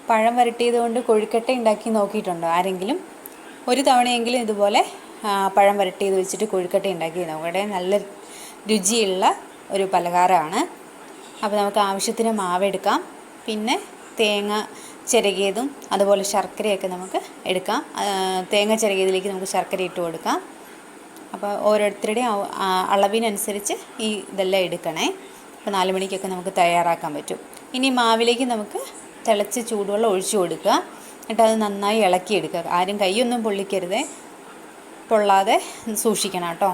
പഴം വരട്ടിയത് കൊണ്ട് കൊഴുക്കട്ട ഉണ്ടാക്കി നോക്കിയിട്ടുണ്ടോ ആരെങ്കിലും? ഒരു തവണയെങ്കിലും ഇതുപോലെ പഴം വരട്ടിയത് വെച്ചിട്ട് കൊഴുക്കട്ട ഉണ്ടാക്കി നോക്കട്ടെ. നല്ല രുചിയുള്ള ഒരു പലഹാരമാണ്. അപ്പോൾ നമുക്ക് ആവശ്യത്തിന് മാവെടുക്കാം. പിന്നെ തേങ്ങ ചിരകിയതും അതുപോലെ ശർക്കരയൊക്കെ നമുക്ക് എടുക്കാം. തേങ്ങ ചിരകിയതിലേക്ക് നമുക്ക് ശർക്കര ഇട്ട് കൊടുക്കാം. അപ്പോൾ ഓരോരുത്തരുടെയും അളവിനനുസരിച്ച് ഇതെല്ലാം എടുക്കണേ. അപ്പോൾ 4 മണിക്കൊക്കെ നമുക്ക് തയ്യാറാക്കാൻ പറ്റും. ഇനി മാവിലേക്ക് നമുക്ക് തിളച്ച് ചൂടുവെള്ളം ഒഴിച്ചു കൊടുക്കുക. എന്നിട്ട് അത് നന്നായി ഇളക്കിയെടുക്കുക. ആരും കൈയൊന്നും പൊള്ളിക്കരുതേ, പൊള്ളാതെ സൂക്ഷിക്കണം കേട്ടോ.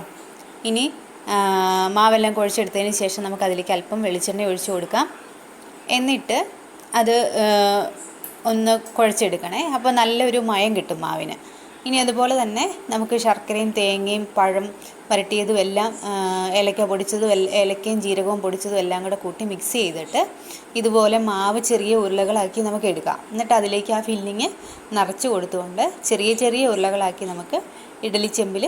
ഇനി മാവെല്ലാം കുഴച്ചെടുത്തതിന് ശേഷം നമുക്ക് അതിലേക്ക് അല്പം വെളിച്ചെണ്ണ ഒഴിച്ചു കൊടുക്കാം. എന്നിട്ട് അത് ഒന്ന് കുഴച്ചെടുക്കണേ. അപ്പോൾ നല്ലൊരു മയം കിട്ടും മാവിന്. ഇനി അതുപോലെ തന്നെ നമുക്ക് ശർക്കരയും തേങ്ങയും പഴം വരട്ടിയതും എല്ലാം ഏലക്ക പൊടിച്ചതും ഏലക്കയും ജീരകവും പൊടിച്ചതും എല്ലാം കൂടെ കൂട്ടി മിക്സ് ചെയ്തിട്ട് ഇതുപോലെ മാവ് ചെറിയ ഉരുളകളാക്കി നമുക്ക് എടുക്കാം. എന്നിട്ട് അതിലേക്ക് ആ ഫില്ലിങ് നിറച്ച് കൊടുത്തുകൊണ്ട് ചെറിയ ചെറിയ ഉരുളകളാക്കി നമുക്ക് ഇഡ്ഡലി ചെമ്പിൽ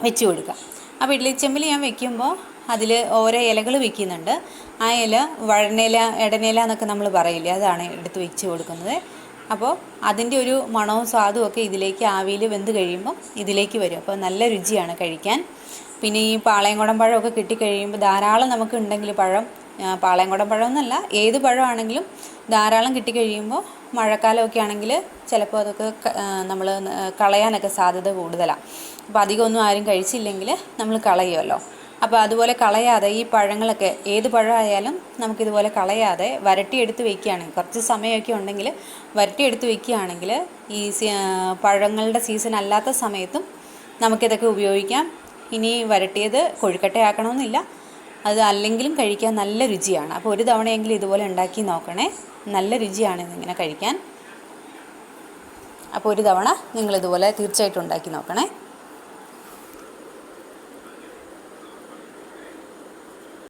വെച്ച് കൊടുക്കാം. അപ്പോൾ ഇഡ്ഡലി ചെമ്പിൽ ഞാൻ വെക്കുമ്പോൾ അതിൽ ഓരോ ഇലകൾ വെക്കുന്നുണ്ട്. ആ ഇല വഴനയില, ഇടനയില എന്നൊക്കെ നമ്മൾ പറയില്ലേ, അതാണ് എടുത്ത് വെച്ച് കൊടുക്കുന്നത്. അപ്പോൾ അതിൻ്റെ ഒരു മണവും സ്വാദും ഒക്കെ ഇതിലേക്ക് ആവിയിൽ വെന്ത് കഴിയുമ്പോൾ ഇതിലേക്ക് വരും. അപ്പോൾ നല്ല രുചിയാണ് കഴിക്കാൻ. പിന്നെ ഈ പാളയംകുടം പഴമൊക്കെ കിട്ടിക്കഴിയുമ്പോൾ ധാരാളം നമുക്ക് ഉണ്ടെങ്കിൽ പഴം, പാളയംകുടം പഴം എന്നല്ല, ഏത് പഴമാണെങ്കിലും ധാരാളം കിട്ടിക്കഴിയുമ്പോൾ മഴക്കാലമൊക്കെ ആണെങ്കിൽ ചിലപ്പോൾ അതൊക്കെ നമ്മൾ കളയാനൊക്കെ സാധ്യത കൂടുതലാണ്. അപ്പോൾ അധികമൊന്നും ആരും കഴിച്ചില്ലെങ്കിൽ നമ്മൾ കളയുമല്ലോ. അപ്പോൾ അതുപോലെ കളയാതെ ഈ പഴങ്ങളൊക്കെ ഏത് പഴമായാലും നമുക്കിതുപോലെ കളയാതെ വരട്ടിയെടുത്ത് വയ്ക്കുകയാണെങ്കിൽ, കുറച്ച് സമയമൊക്കെ ഉണ്ടെങ്കിൽ വരട്ടിയെടുത്ത് വയ്ക്കുകയാണെങ്കിൽ ഈ പഴങ്ങളുടെ സീസൺ അല്ലാത്ത സമയത്തും നമുക്കിതൊക്കെ ഉപയോഗിക്കാം. ഇനി വരട്ടിയത് കൊഴുക്കട്ടയാക്കണമെന്നില്ല, അത് അല്ലെങ്കിലും കഴിക്കാൻ നല്ല രുചിയാണ്. അപ്പോൾ ഒരു തവണയെങ്കിലും ഇതുപോലെ ഉണ്ടാക്കി നോക്കണേ. നല്ല രുചിയാണ് ഇതിങ്ങനെ കഴിക്കാൻ. അപ്പോൾ ഒരു തവണ നിങ്ങളിതുപോലെ തീർച്ചയായിട്ടും ഉണ്ടാക്കി നോക്കണേ.